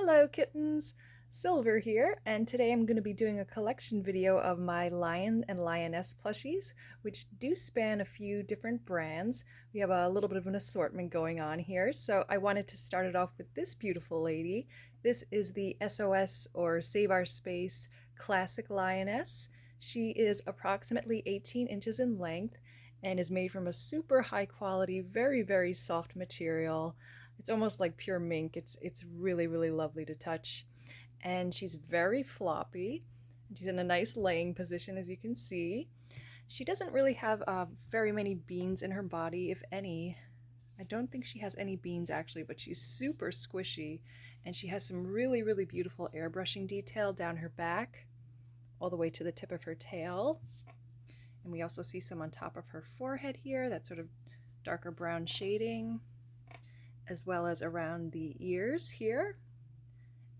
Hello kittens! Silver here, and today I'm going to be doing a collection video of my Lion and Lioness plushies, which do span a few different brands. We have a little bit of an assortment going on here, so I wanted to start it off with this beautiful lady. This is the SOS or Save Our Space Classic Lioness. She is approximately 18 inches in length and is made from a super high quality, very soft material. It's almost like pure mink. It's really lovely to touch. And she's very floppy. She's in a nice laying position, as you can see. She doesn't really have very many beans in her body, if any. I don't think she has any beans actually, but she's super squishy, and she has some really beautiful airbrushing detail down her back all the way to the tip of her tail. And we also see some on top of her forehead here, that sort of darker brown shading, as well as around the ears here,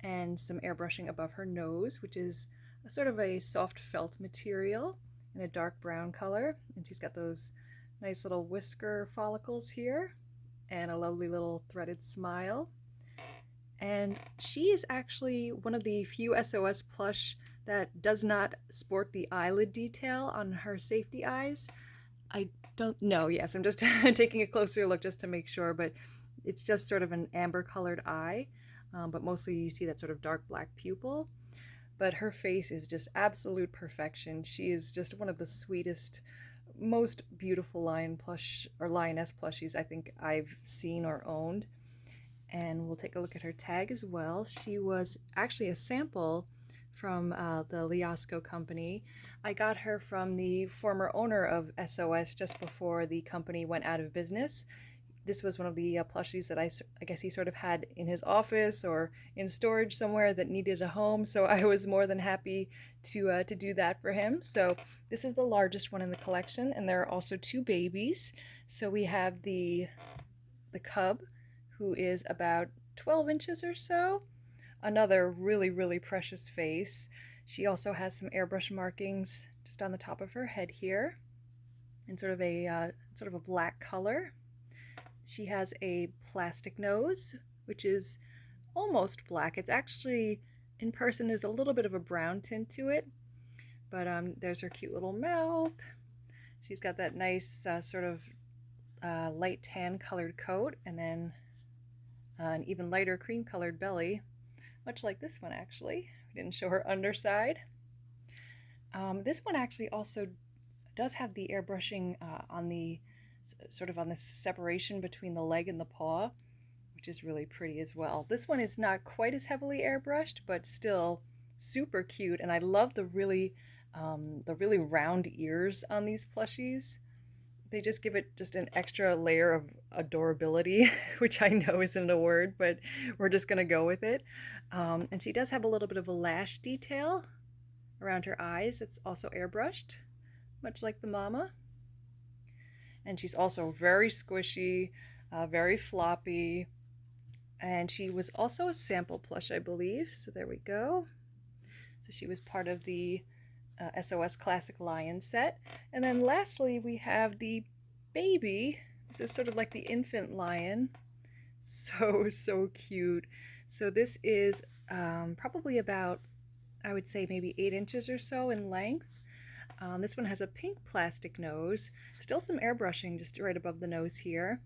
and some airbrushing above her nose, which is a sort of a soft felt material in a dark brown color. And she's got those nice little whisker follicles here and a lovely little threaded smile. And she is actually one of the few SOS plush that does not sport the eyelid detail on her safety eyes. I don't know. Yes, I'm just taking a closer look just to make sure, but it's just sort of an amber colored eye, but mostly you see that sort of dark black pupil. But her face is just absolute perfection. She is just one of the sweetest, most beautiful lion plush or lioness plushies I think I've seen or owned. And we'll take a look at her tag as well. She was actually a sample from the Liasco company. I got her from the former owner of SOS just before the company went out of business. This was one of the plushies that I guess he sort of had in his office or in storage somewhere that needed a home, so I was more than happy to do that for him. So this is the largest one in the collection, and there are also two babies. So we have the cub, who is about 12 inches or so. Another really precious face. She also has some airbrush markings just on the top of her head here, in sort of a black color. She has a plastic nose, which is almost black. It's actually, in person, there's a little bit of a brown tint to it, but there's her cute little mouth. She's got that nice sort of light tan colored coat, and then an even lighter cream colored belly, much like this one actually. We didn't show her underside. This one actually also does have the airbrushing on the sort of on this separation between the leg and the paw, which is really pretty as well. This one is not quite as heavily airbrushed, but still super cute, and I love the really round ears on these plushies. They just give it just an extra layer of adorability, which I know isn't a word, but we're just gonna go with it. And she does have a little bit of a lash detail around her eyes that's also airbrushed, much like the mama. And she's also very squishy, very floppy, and she was also a sample plush, I believe. So there we go. So she was part of the SOS Classic Lion set. And then lastly, we have the baby. This is sort of like the infant lion. So cute. So this is probably about, I would say, maybe 8 inches or so in length. This one has a pink plastic nose, still some airbrushing just right above the nose here.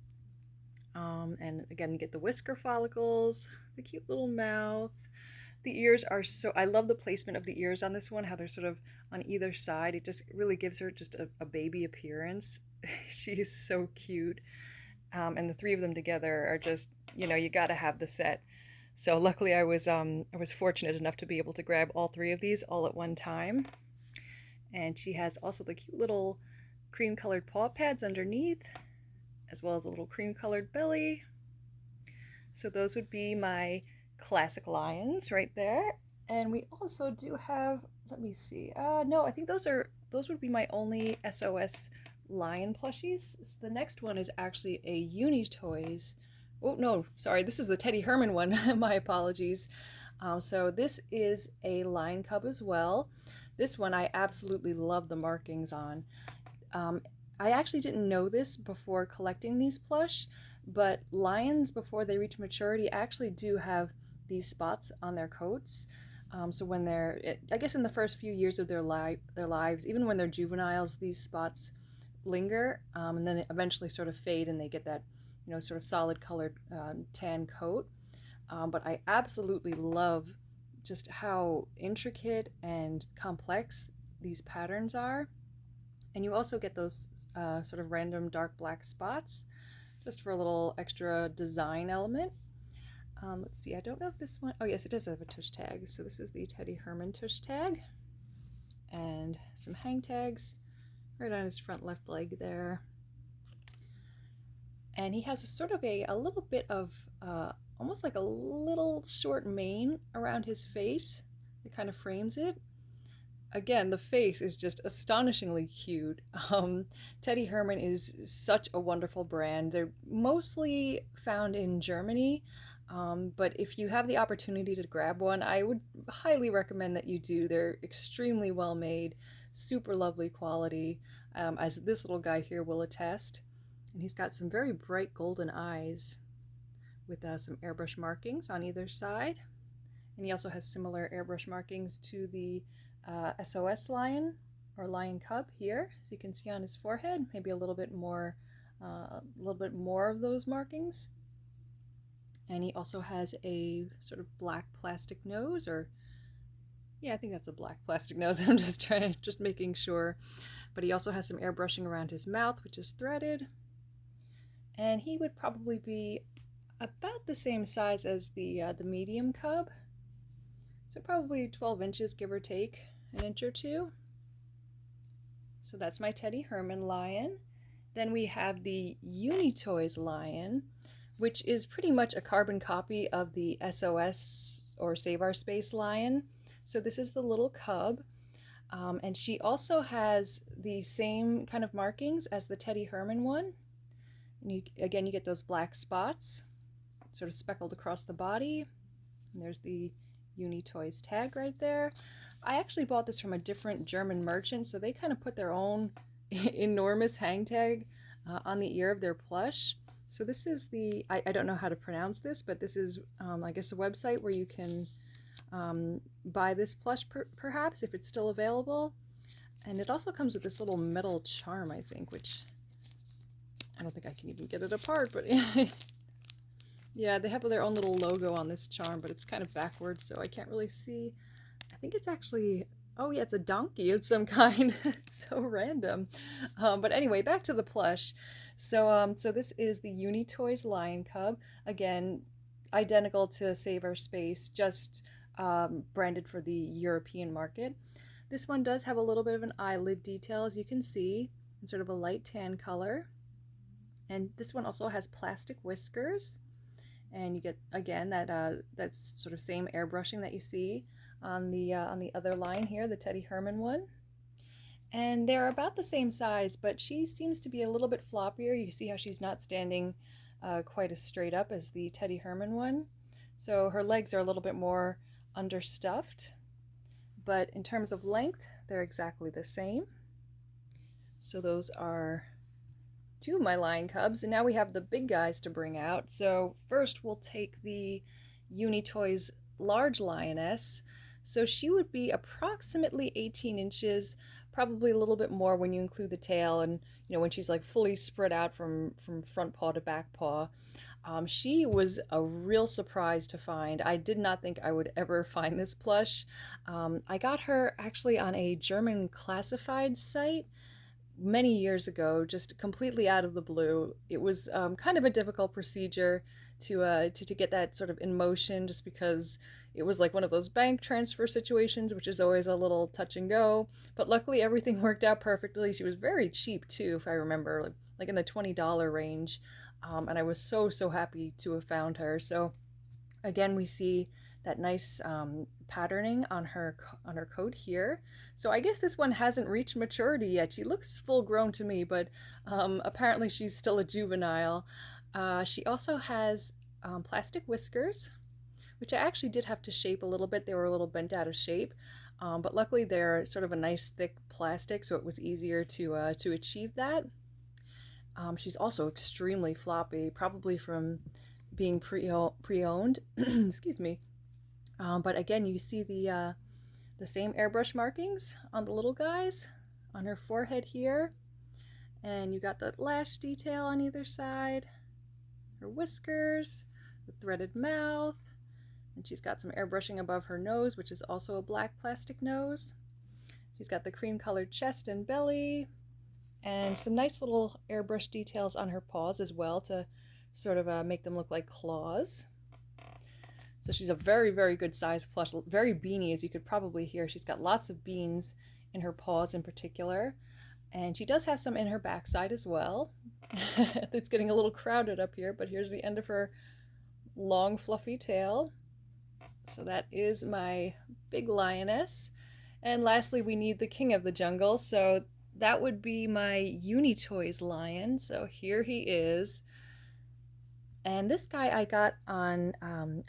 And again, you get the whisker follicles, the cute little mouth. The ears are so, I love the placement of the ears on this one, how they're sort of on either side. It just really gives her just a baby appearance. She is so cute. And the three of them together are just, you gotta have the set. So luckily I was fortunate enough to be able to grab all three of these all at one time. And she has also the cute little cream colored paw pads underneath, as well as a little cream colored belly. So those would be my classic lions right there. And we also do have, let me see, no, I think those would be my only SOS lion plushies. So the next one is actually a Uni-toys. Oh no, sorry, this is the Teddy Hermann one. My apologies. So this is a lion cub as well. This one I absolutely love the markings on. I actually didn't know this before collecting these plush, but lions, before they reach maturity, actually do have these spots on their coats. So when they're, I guess in the first few years of their lives, even when they're juveniles, these spots linger, and then eventually sort of fade, and they get that, sort of solid colored tan coat. But I absolutely love just how intricate and complex these patterns are. And you also get those sort of random dark black spots just for a little extra design element. Let's see, I don't know if this one, oh yes, it does have a tush tag. So this is the Teddy Hermann tush tag, and some hang tags right on his front left leg there. And he has a sort of a little bit of almost like a little short mane around his face that kind of frames it. Again, the face is just astonishingly cute. Teddy Hermann is such a wonderful brand. They're mostly found in Germany, but if you have the opportunity to grab one, I would highly recommend that you do. They're extremely well made, super lovely quality, as this little guy here will attest. And he's got some very bright golden eyes with some airbrush markings on either side. And he also has similar airbrush markings to the SOS lion or lion cub here, as you can see on his forehead. Maybe a little bit more of those markings. And he also has a sort of black plastic nose, or yeah, I think that's a black plastic nose. I'm just making sure. But he also has some airbrushing around his mouth, which is threaded. And he would probably be about the same size as the medium cub. So probably 12 inches, give or take an inch or two. So that's my Teddy Hermann lion. Then we have the Uni-toys lion, which is pretty much a carbon copy of the SOS or Save Our Space lion. So this is the little cub. And she also has the same kind of markings as the Teddy Hermann one. And again, you get those black spots sort of speckled across the body. And there's the Uni-toys tag right there. I actually bought this from a different German merchant, so they kind of put their own enormous hang tag on the ear of their plush. So this is the, I don't know how to pronounce this, but this is, I guess, a website where you can buy this plush perhaps, if it's still available. And it also comes with this little metal charm, I think, which I don't think I can even get it apart, but yeah, they have their own little logo on this charm, but it's kind of backwards, so I can't really see. I think it's actually, oh yeah, it's a donkey of some kind. So random. But anyway, back to the plush. So this is the Uni-toys lion cub. Again, identical to Save Our Space, just branded for the European market. This one does have a little bit of an eyelid detail, as you can see, in sort of a light tan color. And this one also has plastic whiskers. And you get, again, that's sort of same airbrushing that you see on the other line here, the Teddy Hermann one. And they're about the same size, but she seems to be a little bit floppier. You see how she's not standing quite as straight up as the Teddy Hermann one. So her legs are a little bit more understuffed. But in terms of length, they're exactly the same. So those are two of my lion cubs, and now we have the big guys to bring out. So first we'll take the Uni-toys large lioness. So she would be approximately 18 inches, probably a little bit more when you include the tail, and when she's like fully spread out from front paw to back paw. She was a real surprise to find. I did not think I would ever find this plush. I got her actually on a German classified site many years ago, just completely out of the blue. It was kind of a difficult procedure to get that sort of in motion, just because it was like one of those bank transfer situations, which is always a little touch and go. But luckily everything worked out perfectly. She was very cheap too, if I remember, like in the $20 range. And I was so happy to have found her. So again, we see that nice patterning on her coat here. So I guess this one hasn't reached maturity yet. She looks full grown to me, but apparently she's still a juvenile. She also has plastic whiskers, which I actually did have to shape a little bit. They were a little bent out of shape, but luckily they're sort of a nice thick plastic, so it was easier to achieve that. She's also extremely floppy, probably from being pre-owned, excuse me. But again, you see the same airbrush markings on the little guys, on her forehead here. And you got the lash detail on either side, her whiskers, the threaded mouth, and she's got some airbrushing above her nose, which is also a black plastic nose. She's got the cream colored chest and belly, and some nice little airbrush details on her paws as well to sort of make them look like claws. So she's a very, very good size plush, very beany, as you could probably hear. She's got lots of beans in her paws in particular. And she does have some in her backside as well. It's getting a little crowded up here, but here's the end of her long, fluffy tail. So that is my big lioness. And lastly, we need the king of the jungle. So that would be my Uni-toys lion. So here he is. And this guy I got on,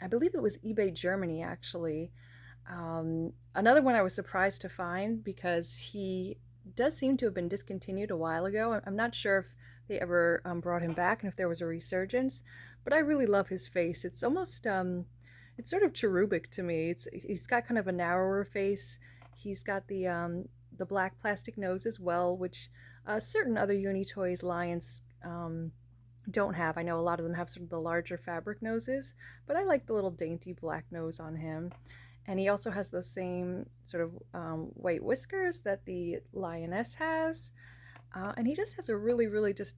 I believe it was eBay Germany, actually. Another one I was surprised to find because he does seem to have been discontinued a while ago. I'm not sure if they ever brought him back and if there was a resurgence, but I really love his face. It's almost, it's sort of cherubic to me. He's got kind of a narrower face. He's got the black plastic nose as well, which certain other Uni-toys lions don't have. I know a lot of them have sort of the larger fabric noses, but I like the little dainty black nose on him. And he also has those same sort of white whiskers that the lioness has. And he just has a really, really just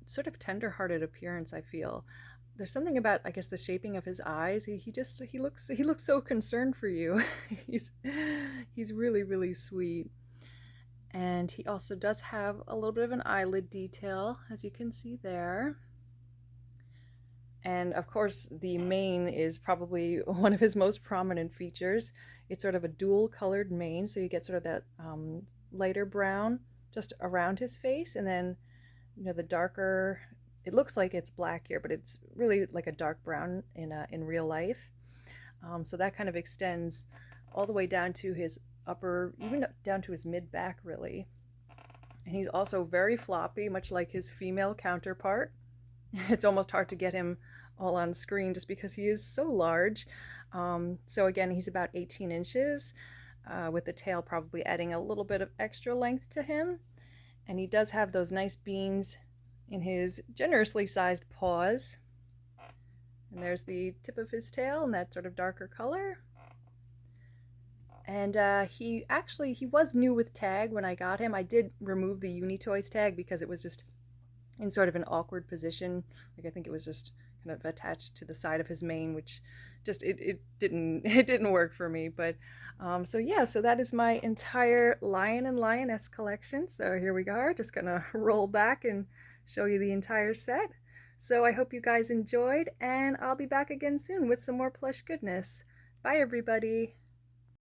sort of tender-hearted appearance, I feel. There's something about, I guess, the shaping of his eyes. He looks so concerned for you. he's really, really sweet. And he also does have a little bit of an eyelid detail, as you can see there. And of course, the mane is probably one of his most prominent features. It's sort of a dual colored mane, so you get sort of that lighter brown just around his face, and then, you know, the darker, it looks like it's black here, but it's really like a dark brown in real life. So that kind of extends all the way down to his upper, even down to his mid-back, really. And he's also very floppy, much like his female counterpart. It's almost hard to get him all on screen just because he is so large. So again, he's about 18 inches, with the tail probably adding a little bit of extra length to him. And he does have those nice beans in his generously sized paws. And there's the tip of his tail in that sort of darker color. And he was new with tag when I got him. I did remove the Uni-toys tag because it was just in sort of an awkward position. Like, I think it was just kind of attached to the side of his mane, which just it didn't work for me. But so yeah, so that is my entire lion and lioness collection. So here we are, just gonna roll back and show you the entire set. So I hope you guys enjoyed, and I'll be back again soon with some more plush goodness. Bye everybody.